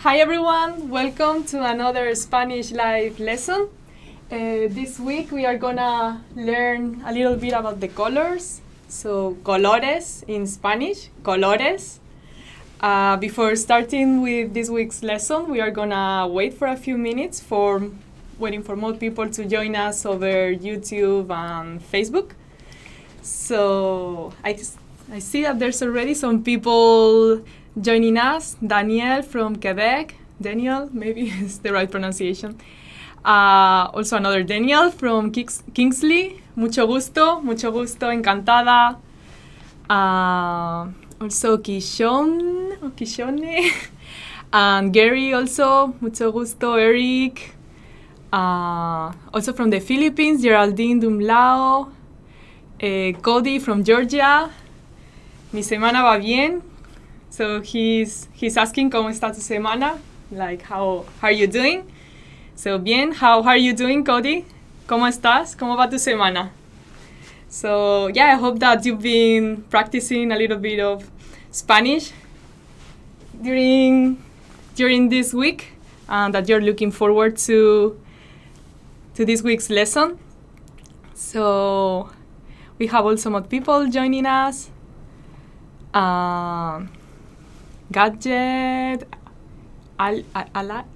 Hi everyone, welcome to another Spanish live lesson. This week we are gonna learn a little bit about the colors. So, colores in Spanish, colores. Before starting with this week's lesson, we are gonna wait for a few minutes waiting for more people to join us over YouTube and Facebook. So, I see that there's already some people joining us. Daniel from Quebec. Daniel, maybe is the right pronunciation. Also another Daniel from Kingsley. Mucho gusto, encantada. Also Kishone. And Gary also, mucho gusto, Eric. Also from the Philippines, Geraldine Dumlao. Cody from Georgia. Mi semana va bien. So he's asking cómo está tu semana, like how are you doing? So bien, how are you doing, Cody? ¿Cómo estás? ¿Cómo va tu semana? So yeah, I hope that you've been practicing a little bit of Spanish during this week, and that you're looking forward to this week's lesson. So we have also more people joining us. Gadget, Ali,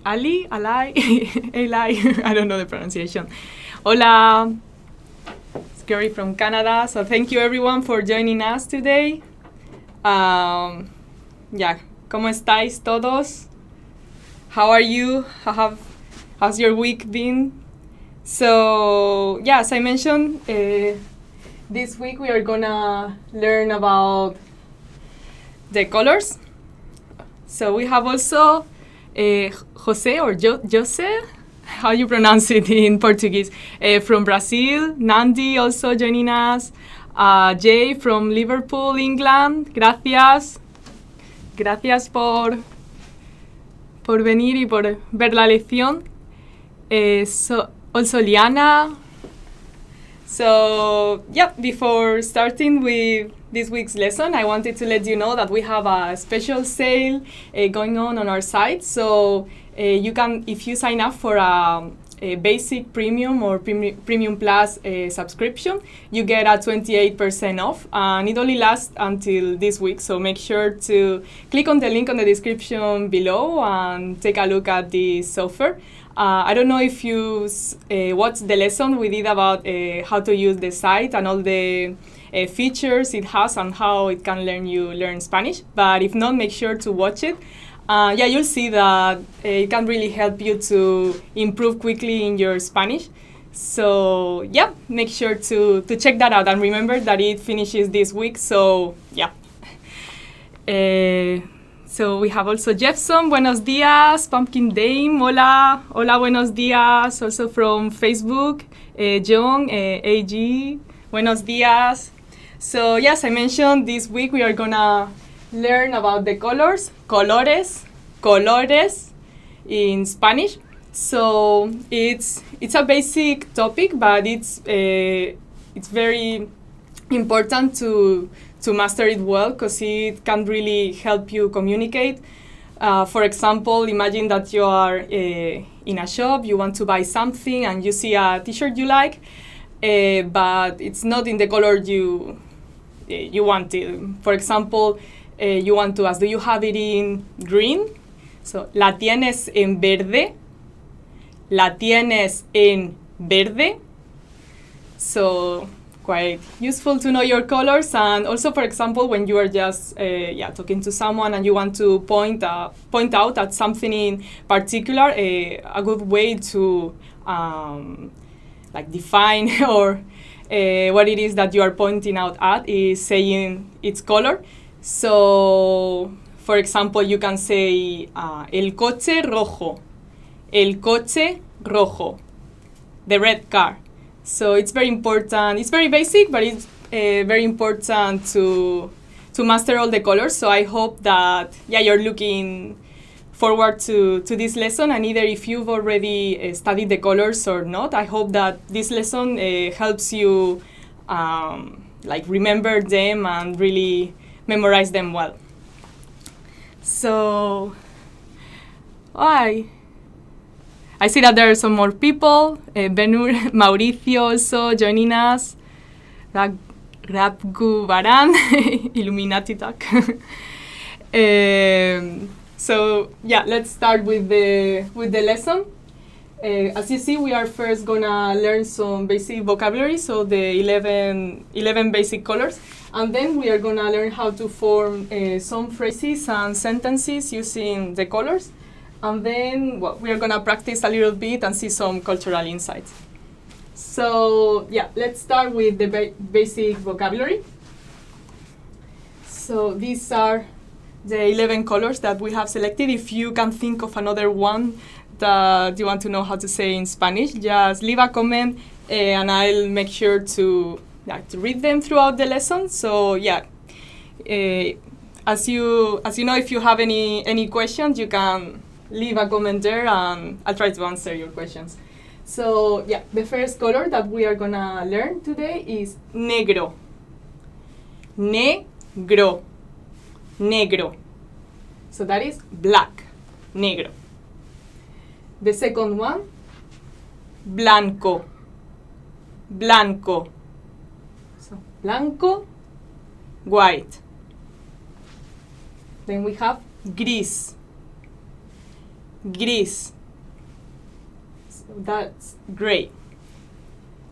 Eli, I don't know the pronunciation. Hola, it's Gary from Canada. So thank you everyone for joining us today. ¿Cómo estáis todos? How are you? How's your week been? So yeah, as I mentioned, this week we are gonna learn about the colors. So we have also Jose or Jose, how you pronounce it in Portuguese, from Brazil. Nandi also joining us. Jay from Liverpool, England. Gracias por venir y por ver la lección. Also Liana. So yeah, before starting with this week's lesson, I wanted to let you know that we have a special sale going on our site. So you can, if you sign up for a basic premium or premium plus subscription, you get a 28% off, and it only lasts until this week. So make sure to click on the link on the description below and take a look at this offer. I don't know if you watched the lesson we did about how to use the site and all the features it has and how it can learn Spanish. But if not, make sure to watch it. You'll see that it can really help you to improve quickly in your Spanish. So yeah, make sure to check that out, and remember that it finishes this week. So yeah. So we have also Jeffson, buenos días. Pumpkin Dame, hola, buenos días. Also from Facebook, John, AG, buenos días. So yes, I mentioned this week we are gonna learn about the colors, colores in Spanish. So it's a basic topic, but it's very important to master it well, because it can really help you communicate. For example, imagine that you are in a shop, you want to buy something, and you see a t-shirt you like, but it's not in the color you want it. For example, you want to ask, do you have it in green? So, ¿la tienes en verde? ¿La tienes en verde? So, quite useful to know your colors. And also, for example, when you are just talking to someone and you want to point out at something in particular, a good way to define or what it is that you are pointing out at is saying its color. So, for example, you can say el coche rojo, the red car. So it's very important. It's very basic, but it's very important to master all the colors. So I hope that you're looking forward to this lesson, and either if you've already studied the colors or not, I hope that this lesson helps you remember them and really memorize them well. So I see that there are some more people. Benur, Mauricio also joining us. Radgu Baran, Illuminati Talk. So yeah, let's start with the lesson. As you see, we are first gonna learn some basic vocabulary, so the 11 basic colors, and then we are gonna learn how to form some phrases and sentences using the colors, and then we are gonna practice a little bit and see some cultural insights. So yeah, let's start with the basic vocabulary. So these are the 11 colors that we have selected. If you can think of another one that you want to know how to say in Spanish, just leave a comment and I'll make sure to read them throughout the lesson. So yeah, as you know, if you have any questions, you can leave a comment there and I'll try to answer your questions. So yeah, the first color that we are gonna learn today is negro. Negro. Negro. So that is black. Negro. The second one, blanco. Blanco. So blanco, white. Then we have gris. Gris. So that's gray.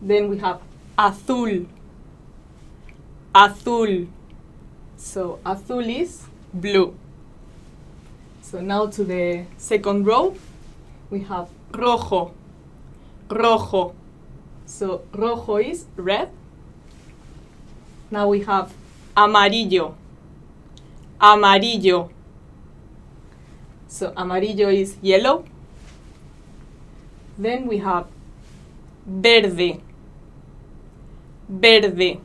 Then we have azul. Azul. So azul is blue. So now to the second row, we have rojo. Rojo. So rojo is red. Now we have amarillo. Amarillo. So amarillo is yellow. Then we have verde. Verde.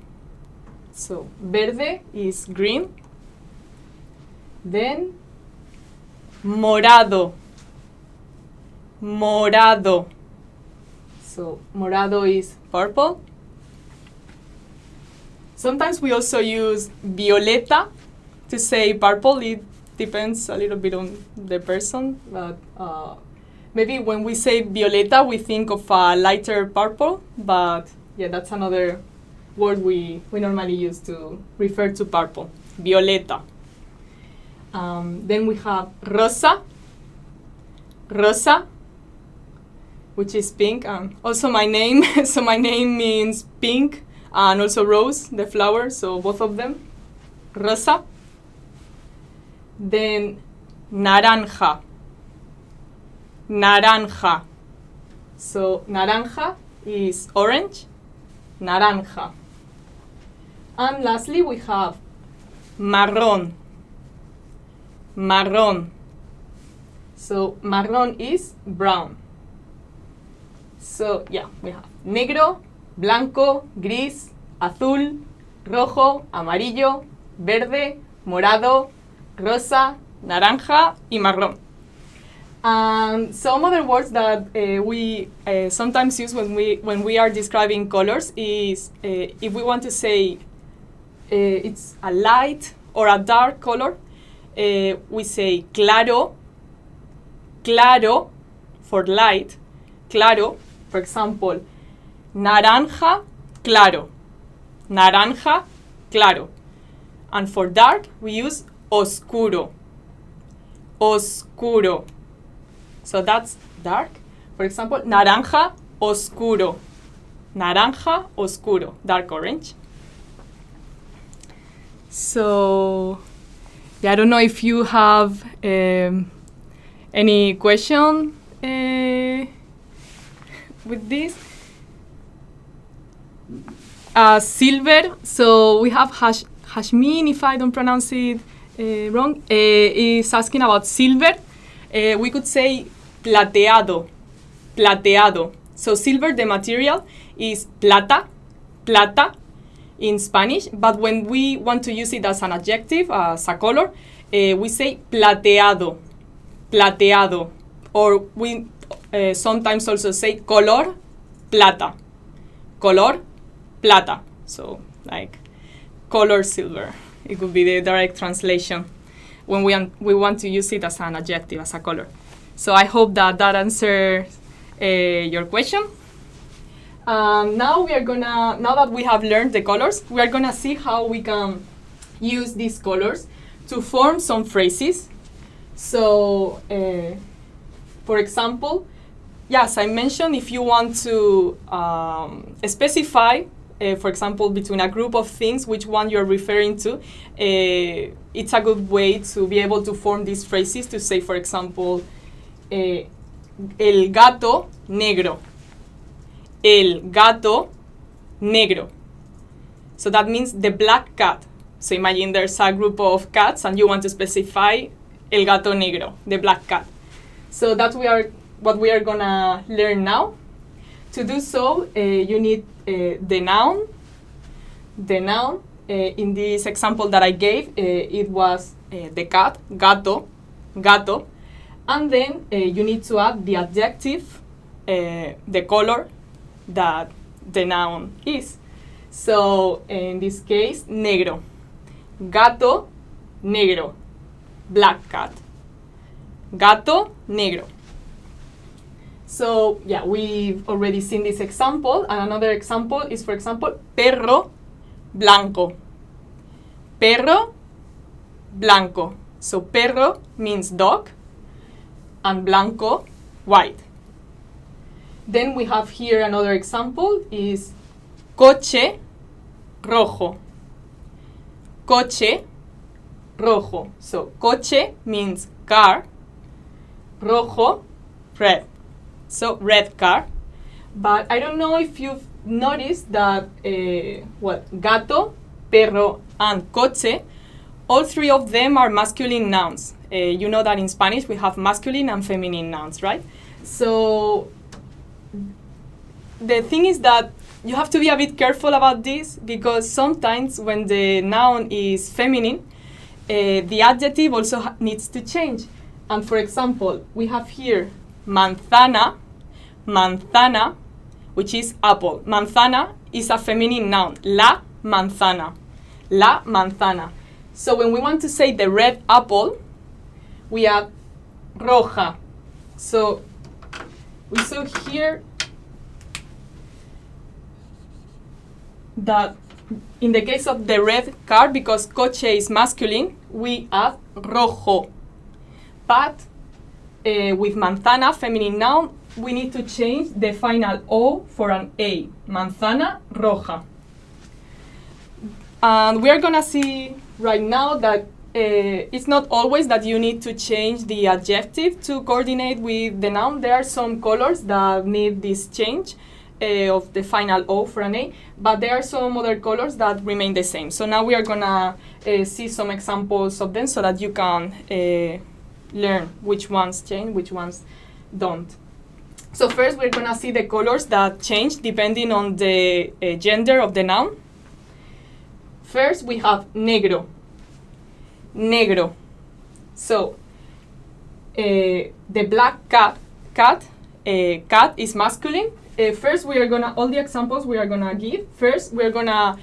So verde is green. Then morado. Morado. So morado is purple. Sometimes we also use violeta to say purple. It depends a little bit on the person, but maybe when we say violeta, we think of a lighter purple, but yeah, that's another word we normally use to refer to purple, violeta. Then we have rosa. Rosa, which is pink. Also my name, so my name means pink, and also rose, the flower, so both of them. Rosa. Then naranja. Naranja. So naranja is orange. Naranja. And lastly, we have marron. Marron. So marron is brown. So yeah, we have negro, blanco, gris, azul, rojo, amarillo, verde, morado, rosa, naranja, y marrón. And some other words that we sometimes use when we are describing colors is if we want to say it's a light or a dark color, we say claro, claro for light, claro. For example, naranja, claro, naranja, claro. And for dark, we use oscuro, oscuro. So that's dark. For example, naranja oscuro. Naranja oscuro, dark orange. So, yeah, I don't know if you have any question with this. Silver, so we have Hashmin, if I don't pronounce it wrong, is asking about silver. We could say plateado, plateado. So silver, the material, is plata, plata in Spanish, but when we want to use it as an adjective, as a color, we say plateado, plateado. Or we sometimes also say color plata, color plata. So like color silver. It could be the direct translation when we want to use it as an adjective, as a color. So I hope that answers your question. Now that we have learned the colors, we are gonna see how we can use these colors to form some phrases. So, for example, yes, I mentioned if you want to specify, for example, between a group of things, which one you're referring to, it's a good way to be able to form these phrases to say, for example, el gato negro. El gato negro. So that means the black cat. So imagine there's a group of cats and you want to specify el gato negro, the black cat. So that's what we are gonna learn now. To do so, you need the noun. The noun, in this example that I gave, it was the cat, gato, gato. And then you need to add the adjective, the color that the noun is. So in this case, negro. Gato, negro. Black cat. Gato, negro. So yeah, we've already seen this example. And another example is, for example, perro blanco. Perro blanco. So perro means dog and blanco, white. Then we have here another example is coche rojo. Coche rojo. So coche means car, rojo, red. So red car. But I don't know if you've noticed that gato, perro, and coche, all three of them are masculine nouns. You know that in Spanish we have masculine and feminine nouns, right? So the thing is that you have to be a bit careful about this, because sometimes when the noun is feminine, the adjective also needs to change. And for example, we have here manzana, manzana, which is apple. Manzana is a feminine noun, la manzana, la manzana. So when we want to say the red apple, we add roja. So we saw here that in the case of the red car, because coche is masculine, we add rojo. But with manzana, feminine noun, we need to change the final O for an A. Manzana roja. And we are going to see right now that it's not always that you need to change the adjective to coordinate with the noun. There are some colors that need this change of the final O for an A, but there are some other colors that remain the same. So now we are going to see some examples of them so that you can learn which ones change, which ones don't. So first we're going to see the colors that change depending on the gender of the noun. First we have negro. Negro. So the black cat is masculine. First we are going to, all the examples we are going to give, first we're going to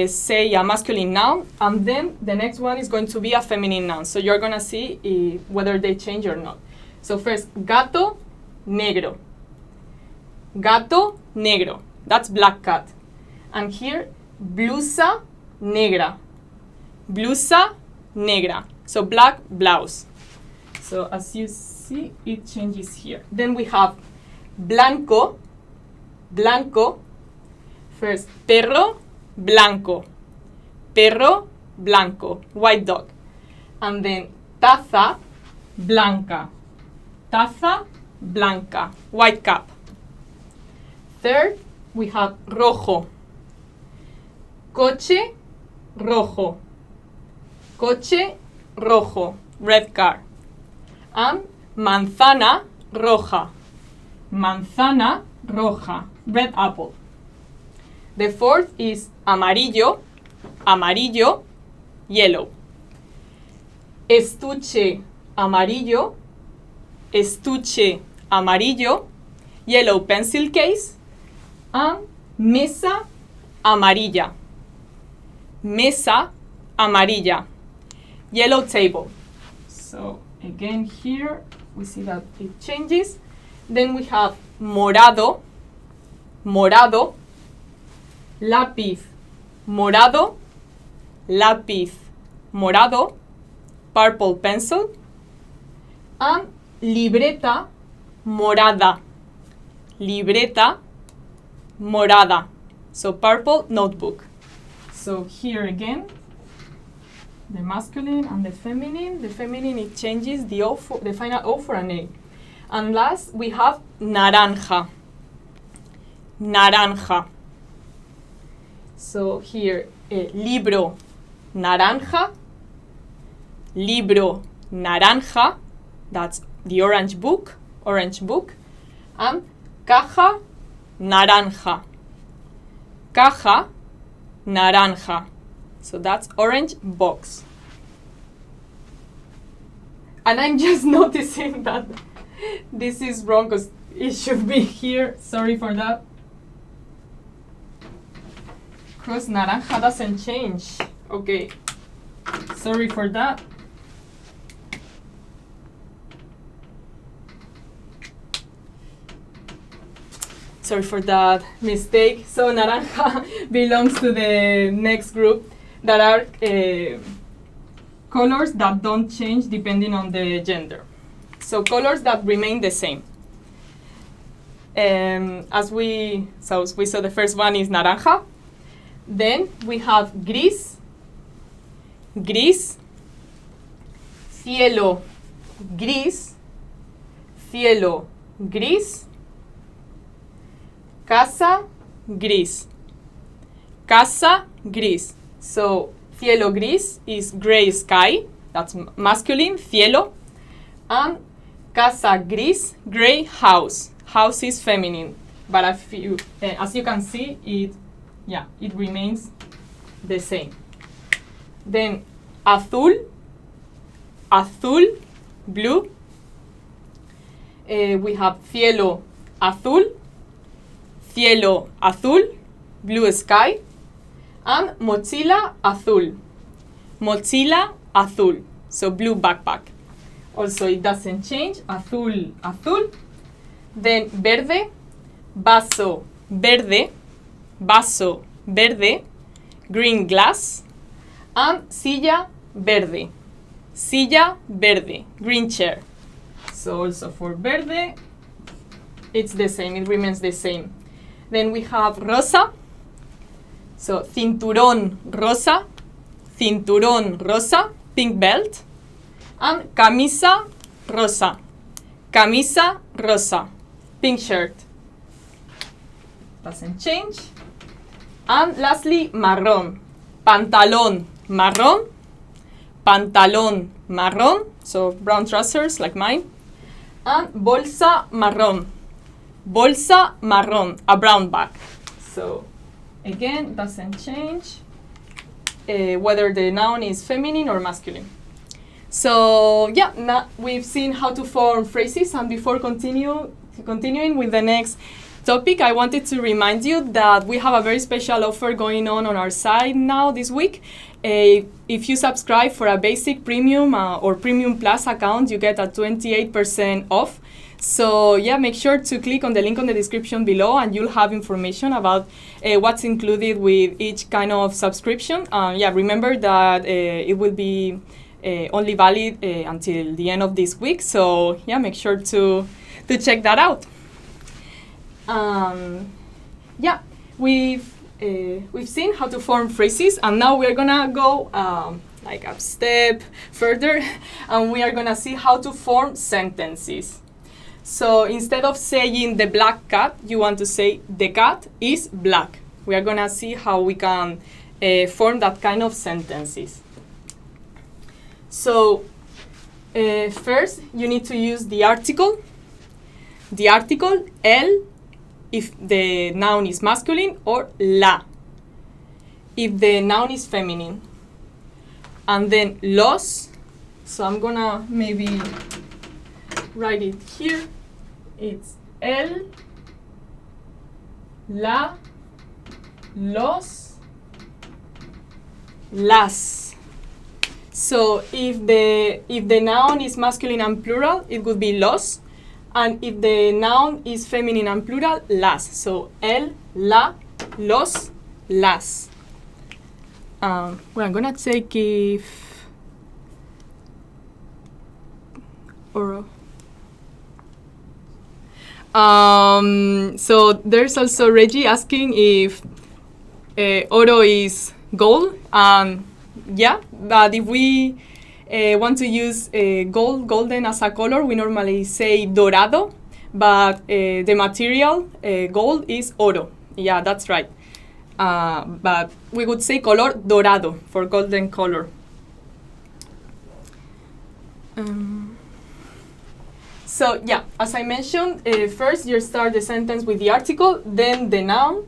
say a masculine noun, and then the next one is going to be a feminine noun. So you're going to see whether they change or not. So first, gato negro. Gato negro. That's black cat. And here, blusa negra. Blusa negra. So black blouse. So as you see, it changes here. Then we have blanco. Blanco. First, perro blanco. Perro blanco. White dog. And then taza blanca. Taza blanca. White cup. Third, we have rojo. Coche rojo. Coche rojo. Red car. And manzana roja. Manzana roja. Red apple. The fourth is amarillo. Amarillo. Yellow. Estuche amarillo. Estuche amarillo. Yellow pencil case. And mesa amarilla. Mesa amarilla. Yellow table. So again here we see that it changes. Then we have morado, morado, lápiz, morado, lápiz, morado, purple pencil, and libreta, morada, libreta, morada. So purple notebook. So here again, the masculine and the feminine. The feminine, it changes the final O for an A. And last, we have naranja. Naranja. So here, libro, naranja. Libro, naranja. That's the orange book. Orange book. And caja, naranja. Caja, naranja. So that's orange box. And I'm just noticing that this is wrong because it should be here. Sorry for that. Because naranja doesn't change. Okay. Sorry for that. Sorry for that mistake. So naranja belongs to the next group that are colors that don't change depending on the gender. So colors that remain the same. As we saw, the first one is naranja. Then we have gris, gris, cielo, gris, cielo, gris, casa, gris, casa, gris. So cielo gris is gray sky, that's masculine, cielo. And casa gris, gray house. House is feminine, but as you can see, it remains the same. Then azul, azul, blue. We have cielo azul, cielo azul, blue sky. And mochila azul, mochila azul, so blue backpack. Also, it doesn't change, azul, azul. Then verde, vaso, verde, vaso, verde, green glass. And silla, verde, silla, verde, green chair. So also for verde, it's the same, it remains the same. Then we have rosa. So cinturón rosa, cinturón rosa, pink belt. And camisa rosa, camisa rosa, pink shirt. Doesn't change. And lastly, marrón, pantalón marrón, pantalón marrón, so brown trousers like mine. And bolsa marrón, a brown bag. So again, doesn't change whether the noun is feminine or masculine. So yeah, now we've seen how to form phrases, and before continuing with the next topic, I wanted to remind you that we have a very special offer going on our site now this week. If you subscribe for a basic premium or premium plus account, you get a 28% off. So yeah, make sure to click on the link on the description below, and you'll have information about what's included with each kind of subscription. Yeah, remember that it will be only valid until the end of this week. So yeah, make sure to check that out. Yeah, we've seen how to form phrases, and now we're gonna go like a step further, and we are gonna see how to form sentences. So instead of saying the black cat, you want to say the cat is black. We are gonna see how we can form that kind of sentences. So first, you need to use the article. The article el if the noun is masculine, or la if the noun is feminine. And then los, so I'm gonna maybe write it here. It's el, la, los, las. So if the noun is masculine and plural, it would be los. And if the noun is feminine and plural, las. So el, la, los, las. Well, I'm gonna take if or so there's also Reggie asking if oro is gold. Yeah, but if we want to use golden as a color, we normally say dorado, but the material gold is oro. Yeah, that's right. But we would say color dorado for golden color. So yeah, as I mentioned, first you start the sentence with the article, then the noun,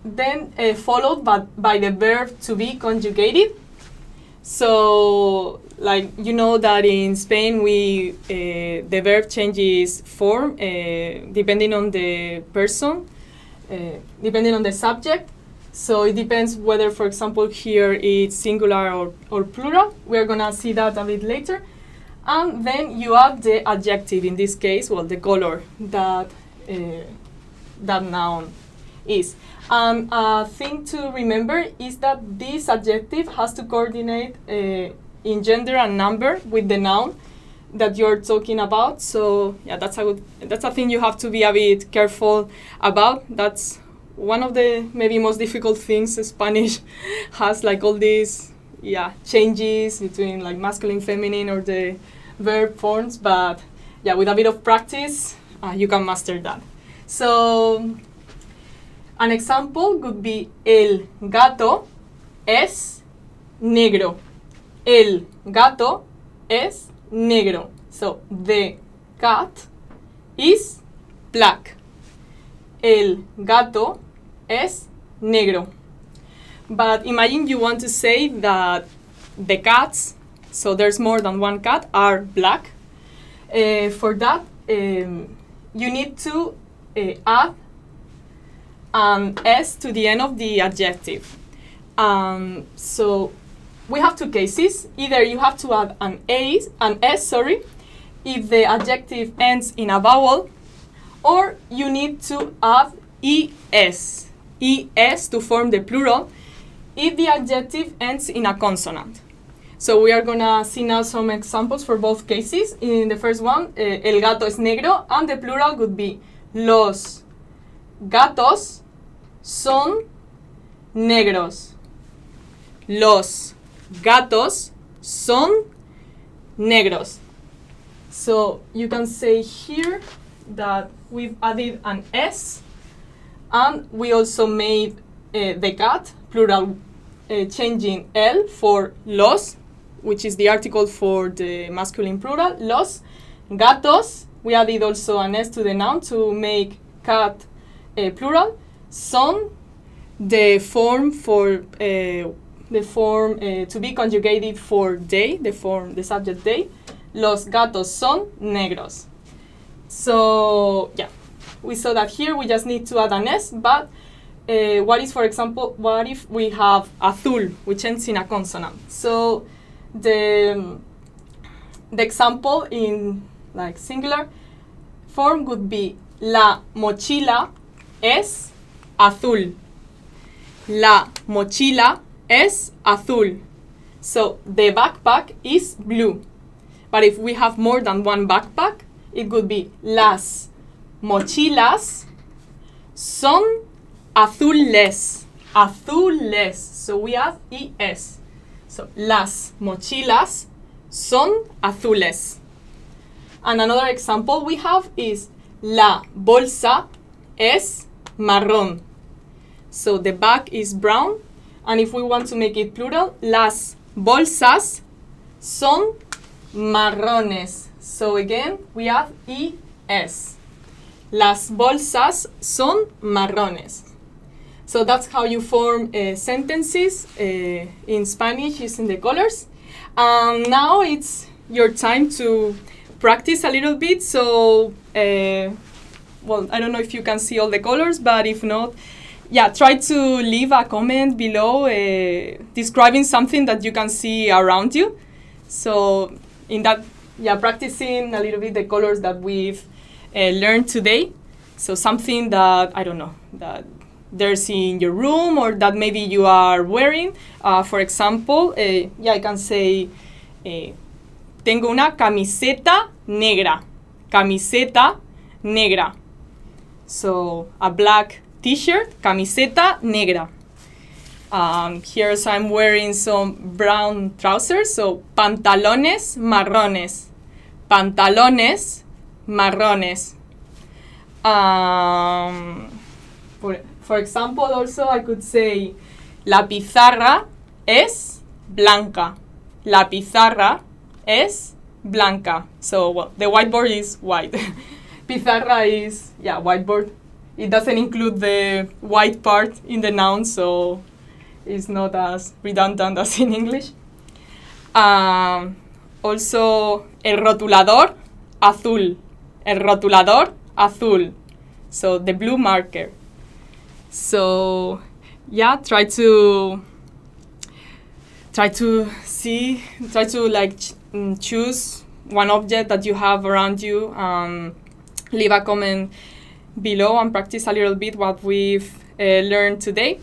then followed by the verb to be conjugated. So, like, you know that in Spain the verb changes form depending on the person, depending on the subject. So it depends whether, for example, here it's singular or plural. We're gonna see that a bit later. And then you add the adjective, in this case, well, the color that that noun is. And a thing to remember is that this adjective has to coordinate in gender and number with the noun that you're talking about. So yeah, that's a thing you have to be a bit careful about. That's one of the maybe most difficult things Spanish has, like all these changes between like masculine, feminine, or the verb forms. But yeah, with a bit of practice, you can master that. So an example could be el gato es negro. El gato es negro. So the cat is black. El gato es negro. But imagine you want to say that the cats, so there's more than one cat, are black. For that, you need to add an S to the end of the adjective. So we have two cases. Either you have to add an S, if the adjective ends in a vowel, or you need to add ES to form the plural if the adjective ends in a consonant. So we are gonna see now some examples for both cases. In the first one, el gato es negro, and the plural would be los gatos son negros. Los gatos son negros. So you can say here that we've added an S, and we also made the cat, plural, changing el for los, which is the article for the masculine plural, los gatos. We added also an S to the noun to make cat plural. Son, the form to be conjugated for they, the subject they. Los gatos son negros. So yeah, we saw that here we just need to add an S, but what if we have azul, which ends in a consonant? So the example in like singular form would be la mochila es azul. La mochila es azul. So the backpack is blue. But if we have more than one backpack, it would be las mochilas son azules. Azules. So we have ES. So las mochilas son azules. And another example we have is la bolsa es marrón. So the bag is brown. And if we want to make it plural, las bolsas son marrones. So again, we have ES. Las bolsas son marrones. So that's how you form sentences in Spanish using the colors. Now it's your time to practice a little bit. So, well, I don't know if you can see all the colors, but if not, yeah, try to leave a comment below describing something that you can see around you. So in that, yeah, practicing a little bit the colors that we've learned today. So something that, I don't know, that there's in your room or that maybe you are wearing. For example, yeah, I can say, tengo una camiseta negra. Camiseta negra. So a black t-shirt, camiseta negra. Here I'm wearing some brown trousers, so pantalones marrones. Pantalones marrones. For example, also I could say, la pizarra es blanca. La pizarra es blanca. So, well, the whiteboard is white. Pizarra is, yeah, whiteboard. It doesn't include the white part in the noun, so it's not as redundant as in English. Also, el rotulador azul. El rotulador azul. So, the blue marker. So, yeah, try to like choose one object that you have around you. Leave a comment below and practice a little bit what we've learned today.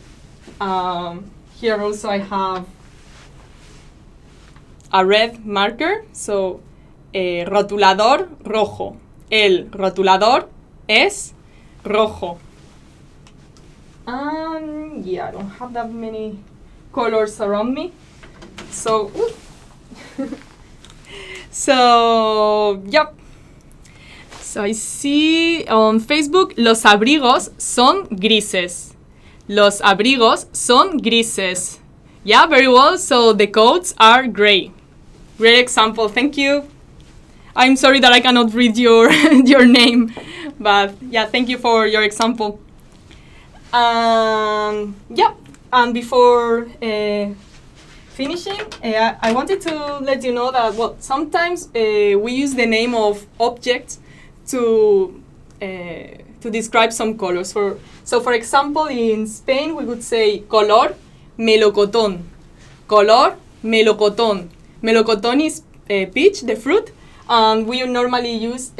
Here also I have a red marker, so rotulador rojo. El rotulador es rojo. Yeah, I don't have that many colors around me. So, so, yep. So I see on Facebook, los abrigos son grises. Los abrigos son grises. Yeah, very well. So the coats are gray. Great example. Thank you. I'm sorry that I cannot read your your name, but yeah, thank you for your example. Yeah, and before finishing, I wanted to let you know that, well, sometimes we use the name of objects to describe some colors. So, for example, in Spain, we would say color melocotón. Color melocotón. Melocotón is peach, the fruit, and we normally use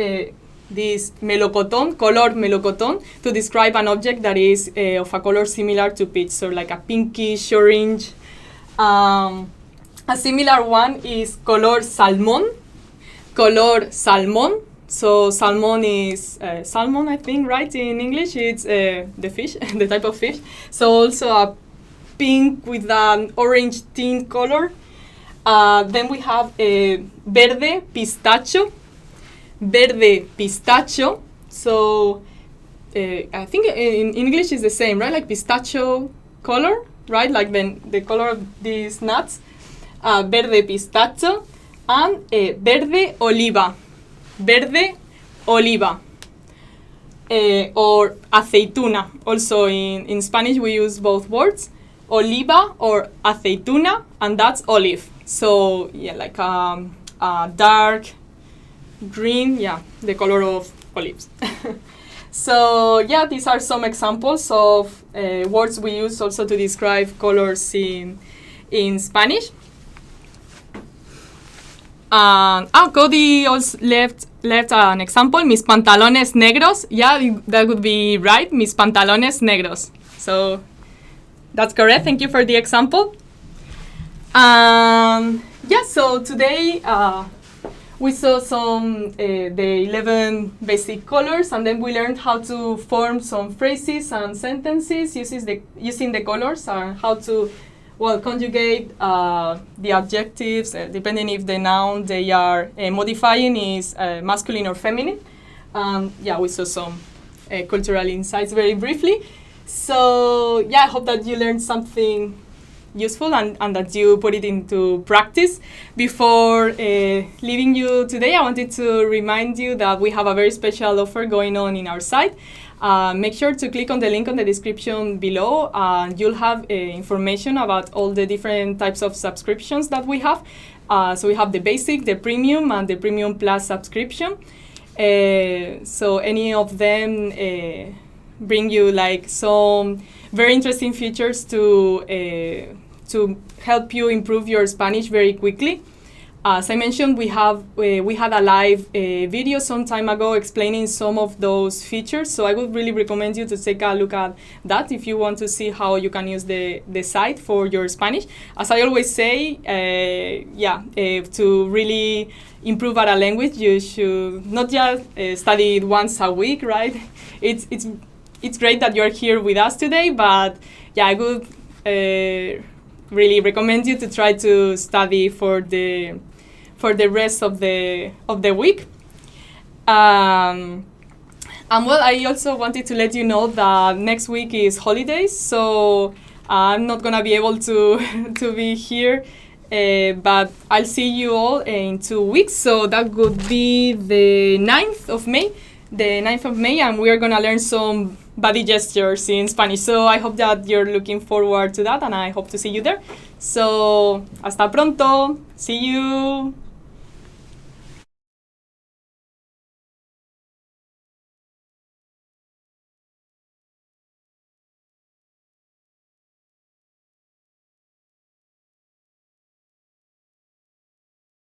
this melocotón, color melocotón, to describe an object that is of a color similar to peach, so like a pinkish orange. A similar one is color salmón. Color salmón. So salmon is salmon, I think, right? In English, it's the fish, the type of fish. So also a pink with an orange tint color. Then we have verde pistacho. Verde pistacho. So I think in English is the same, right? Like pistachio color, right? Like the color of these nuts. Verde pistacho and verde oliva. Verde oliva. Or aceituna. Also in Spanish we use both words. Oliva or aceituna, and that's olive. So yeah, like a dark green, yeah, the color of olives. So yeah, these are some examples of words we use also to describe colors in Spanish. Cody also left an example, mis pantalones negros. Yeah, that would be right, mis pantalones negros. So that's correct. Thank you for the example. Yeah, so today we saw some the 11 basic colors, and then we learned how to form some phrases and sentences using the colors, and how to, well, conjugate the adjectives, depending if the noun they are modifying is masculine or feminine. Yeah, we saw some cultural insights very briefly. So yeah, I hope that you learned something useful and that you put it into practice. Before leaving you today, I wanted to remind you that we have a very special offer going on in our site. Make sure to click on the link on the description below. You'll have information about all the different types of subscriptions that we have. So we have the basic, the premium, and the premium plus subscription. So any of them bring you like some very interesting features to help you improve your Spanish very quickly. As I mentioned, we had a live video some time ago explaining some of those features, so I would really recommend you to take a look at that if you want to see how you can use the site for your Spanish. As I always say, to really improve at a language, you should not just study it once a week, right? It's great that you're here with us today, but yeah, I would really recommend you to try to study for the rest of the week. And well, I also wanted to let you know that next week is holidays, so I'm not gonna be able to be here, but I'll see you all in 2 weeks. So that would be the 9th of May. And we're gonna learn some body gestures in Spanish. So I hope that you're looking forward to that, and I hope to see you there. So hasta pronto. See you.